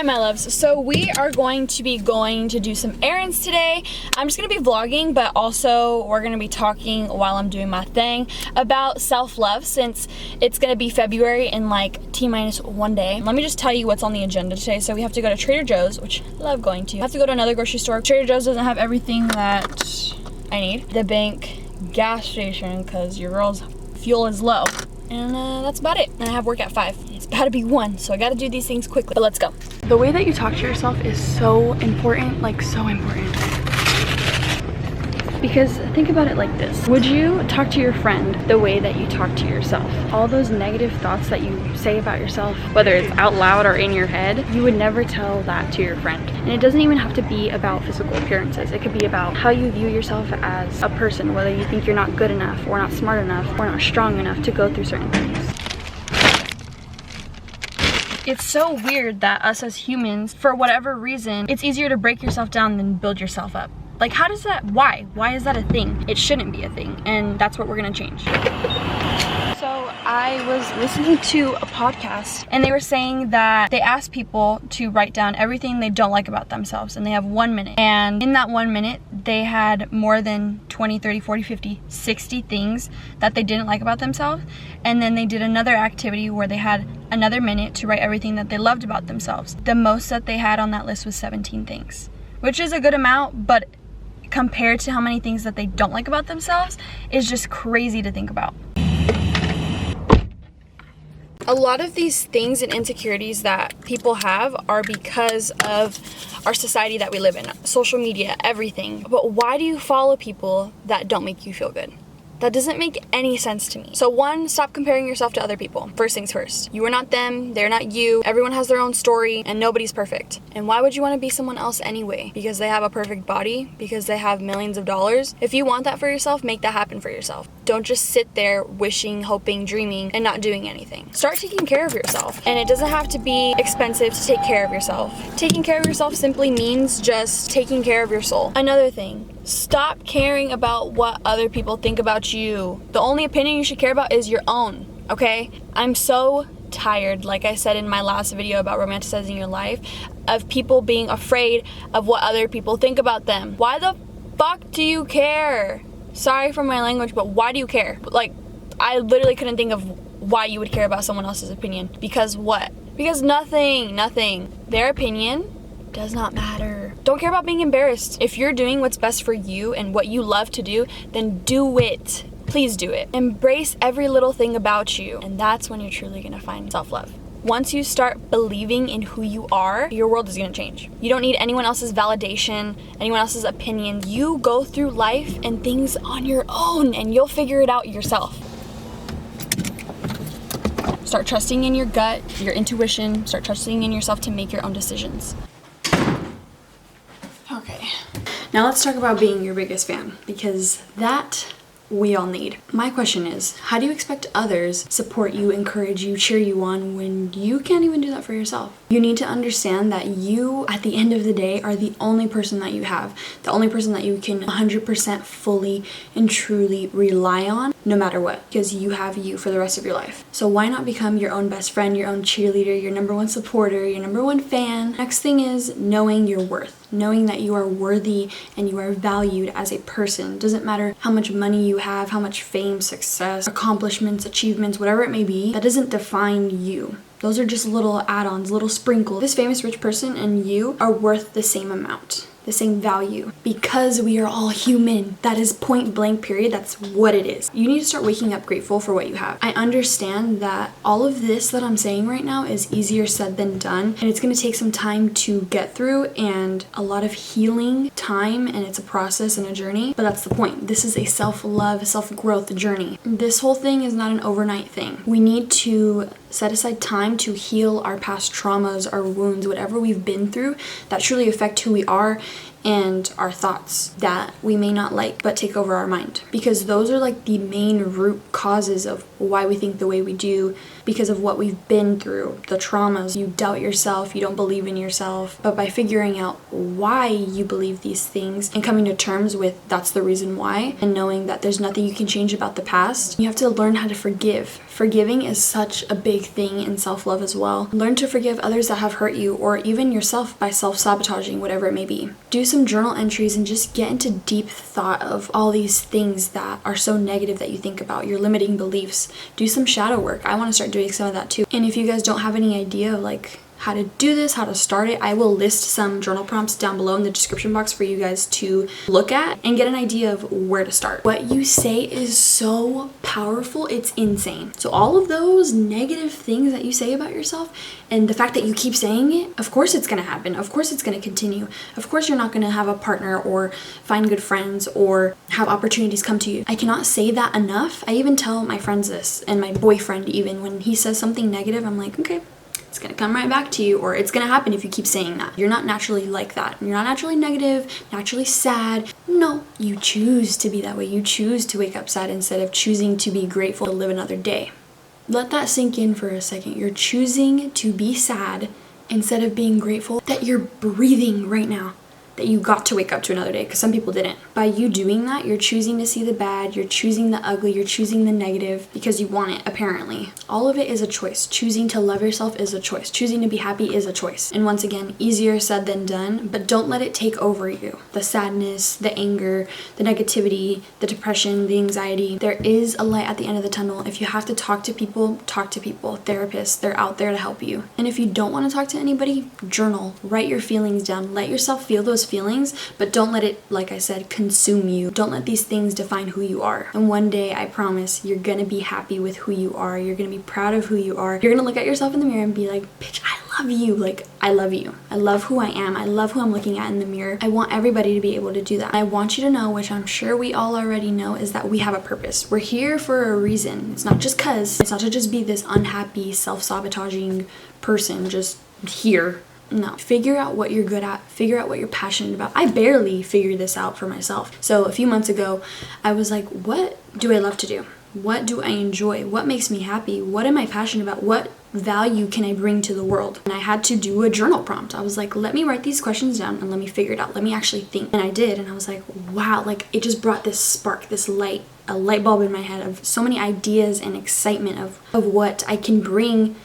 Hi my loves, so we are going to be going to do some errands today. I'm just going to be vlogging, but also we're going to be talking while I'm doing my thing about self-love, since it's going to be February in like T-minus 1 day. Let me just tell you what's on the agenda today. So we have to go to Trader Joe's, which I love going to. I have to go to another grocery store. Trader Joe's doesn't have everything that I need. The bank, gas station, because your girl's fuel is low. And that's about it. And I have work at 5. It's about to be 1, so I gotta do these things quickly. But let's go. The way that you talk to yourself is so important, like so important. Because think about it like this. Would you talk to your friend the way that you talk to yourself? All those negative thoughts that you say about yourself, whether it's out loud or in your head, you would never tell that to your friend. And it doesn't even have to be about physical appearances. It could be about how you view yourself as a person, whether you think you're not good enough or not smart enough or not strong enough to go through certain things. It's so weird that us as humans, for whatever reason, it's easier to break yourself down than build yourself up. Like, how does that, why is that a thing? It shouldn't be a thing, and that's what we're gonna change. So I was listening to a podcast, and they were saying that they asked people to write down everything they don't like about themselves, and they have 1 minute. And in that 1 minute, they had more than 20, 30, 40, 50, 60 things that they didn't like about themselves. And then they did another activity where they had another minute to write everything that they loved about themselves. The most that they had on that list was 17 things, which is a good amount, but compared to how many things that they don't like about themselves is just crazy to think about. A lot of these things and insecurities that people have are because of our society that we live in, social media, everything. But why do you follow people that don't make you feel good? That doesn't make any sense to me. So 1, stop comparing yourself to other people. First things first. You are not them, they're not you. Everyone has their own story and nobody's perfect. And why would you want to be someone else anyway? Because they have a perfect body? Because they have millions of dollars? If you want that for yourself, make that happen for yourself. Don't just sit there wishing, hoping, dreaming, and not doing anything. Start taking care of yourself. And it doesn't have to be expensive to take care of yourself. Taking care of yourself simply means just taking care of your soul. Another thing. Stop caring about what other people think about you. The only opinion you should care about is your own, okay? I'm so tired, like I said in my last video about romanticizing your life, of people being afraid of what other people think about them. Why the fuck do you care? Sorry for my language, but why do you care? Like, I literally couldn't think of why you would care about someone else's opinion. Because what? Because nothing. Their opinion does not matter. Don't care about being embarrassed. If you're doing what's best for you and what you love to do, then do it. Please do it. Embrace every little thing about you, and that's when you're truly gonna find self-love. Once you start believing in who you are, your world is gonna change. You don't need anyone else's validation, anyone else's opinion. You go through life and things on your own, and you'll figure it out yourself. Start trusting in your gut, your intuition. Start trusting in yourself to make your own decisions. Okay, now let's talk about being your biggest fan, because that we all need. My question is, how do you expect others support you, encourage you, cheer you on when you can't even do that for yourself? You need to understand that you, at the end of the day, are the only person that you have, the only person that you can 100% fully and truly rely on, no matter what, because you have you for the rest of your life. So why not become your own best friend, your own cheerleader, your #1 supporter, your #1 fan? Next thing is knowing your worth. Knowing that you are worthy and you are valued as a person. Doesn't matter how much money you have, how much fame, success, accomplishments, achievements, whatever it may be, that doesn't define you. Those are just little add-ons, little sprinkles. This famous rich person and you are worth the same amount, the same value, because we are all human. That is point blank, period. That's what it is. You need to start waking up grateful for what you have. I understand that all of this that I'm saying right now is easier said than done, and it's going to take some time to get through and a lot of healing time, and it's a process and a journey, but that's the point. This is a self-love, self-growth journey. This whole thing is not an overnight thing. We need to set aside time to heal our past traumas, our wounds, whatever we've been through that truly affect who we are and our thoughts that we may not like but take over our mind, because those are like the main root causes of why we think the way we do, because of what we've been through, the traumas. You doubt yourself, you don't believe in yourself. But by figuring out why you believe these things and coming to terms with that's the reason why, and knowing that there's nothing you can change about the past, you have to learn how to forgive. Forgiving is such a big thing in self-love as well. Learn to forgive others that have hurt you, or even yourself by self-sabotaging, whatever it may be. Do some journal entries and just get into deep thought of all these things that are so negative that you think about, your limiting beliefs. Do some shadow work. I want to start doing some of that too. And if you guys don't have any idea of like how to do this, how to start it, I will list some journal prompts down below in the description box for you guys to look at and get an idea of where to start. What you say is so powerful, it's insane. So all of those negative things that you say about yourself and the fact that you keep saying it, of course it's gonna happen. Of course it's gonna continue. Of course you're not gonna have a partner or find good friends or have opportunities come to you. I cannot say that enough. I even tell my friends this, and my boyfriend even, when he says something negative, I'm like, okay, it's gonna come right back to you, or it's gonna happen if you keep saying that. You're not naturally like that. You're not naturally negative, naturally sad. No, you choose to be that way. You choose to wake up sad instead of choosing to be grateful to live another day. Let that sink in for a second. You're choosing to be sad instead of being grateful that you're breathing right now, that you got to wake up to another day, because some people didn't. By you doing that, you're choosing to see the bad, you're choosing the ugly, you're choosing the negative because you want it, apparently. All of it is a choice. Choosing to love yourself is a choice. Choosing to be happy is a choice. And once again, easier said than done, but don't let it take over you. The sadness, the anger, the negativity, the depression, the anxiety. There is a light at the end of the tunnel. If you have to talk to people, talk to people. Therapists, they're out there to help you. And if you don't want to talk to anybody, journal. Write your feelings down. Let yourself feel those feelings, but don't let it, like I said, consume you. Don't let these things define who you are. And one day, I promise, you're gonna be happy with who you are. You're gonna be proud of who you are. You're gonna look at yourself in the mirror and be like, bitch, I love you. Like, I love you. I love who I am. I love who I'm looking at in the mirror. I want everybody to be able to do that. I want you to know, which I'm sure we all already know, is that we have a purpose. We're here for a reason. It's not just cause. It's not to just be this unhappy, self-sabotaging person just here. No, figure out what you're good at, figure out what you're passionate about. I barely figured this out for myself. So a few months ago, I was like, what do I love to do? What do I enjoy? What makes me happy? What am I passionate about? What value can I bring to the world? And I had to do a journal prompt. I was like, let me write these questions down and let me figure it out. Let me actually think. And I did. And I was like, wow, like it just brought this spark, this light, a light bulb in my head of so many ideas and excitement of what I can bring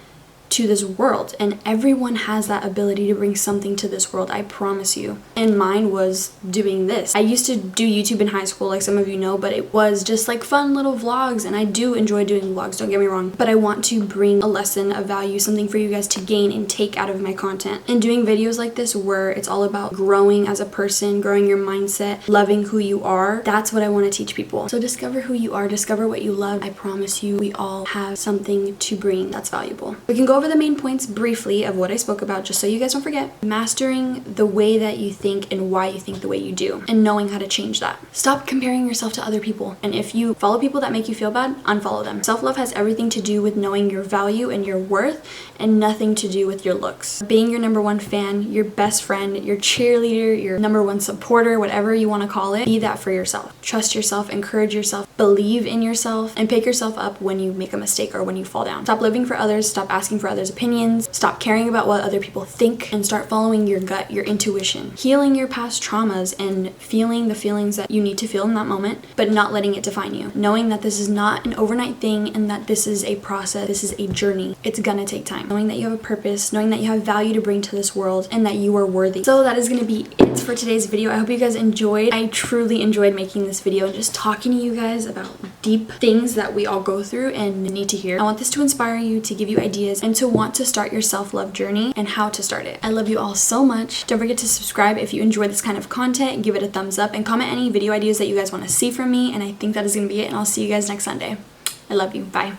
to this world. And everyone has that ability to bring something to this world, I promise you. And mine was doing this. I used to do YouTube in high school, like some of you know, but it was just like fun little vlogs, and I do enjoy doing vlogs, don't get me wrong, but I want to bring a lesson, a value, something for you guys to gain and take out of my content. And doing videos like this where it's all about growing as a person, growing your mindset, loving who you are, that's what I want to teach people. So discover who you are, discover what you love. I promise you, we all have something to bring that's valuable. We can go over the main points briefly of what I spoke about, just so you guys don't forget. Mastering the way that you think and why you think the way you do, and knowing how to change that. Stop comparing yourself to other people, and if you follow people that make you feel bad, unfollow them. Self-love has everything to do with knowing your value and your worth, and nothing to do with your looks. Being your number one fan, your best friend, your cheerleader, your number one supporter, whatever you want to call it, be that for yourself. Trust yourself, encourage yourself, believe in yourself, and pick yourself up when you make a mistake or when you fall down. Stop living for others, stop asking for others' opinions, stop caring about what other people think, and start following your gut, your intuition. Healing your past traumas and feeling the feelings that you need to feel in that moment, but not letting it define you. Knowing that this is not an overnight thing and that this is a process, this is a journey. It's gonna take time. Knowing that you have a purpose, knowing that you have value to bring to this world, and that you are worthy. So that is gonna be it for today's video. I hope you guys enjoyed. I truly enjoyed making this video and just talking to you guys about deep things that we all go through and need to hear. I want this to inspire you, to give you ideas, and to want to start your self-love journey and how to start it. I love you all so much. Don't forget to subscribe if you enjoy this kind of content, give it a thumbs up, and comment any video ideas that you guys want to see from me. And I think that is gonna be it, and I'll see you guys next Sunday. I love you. Bye.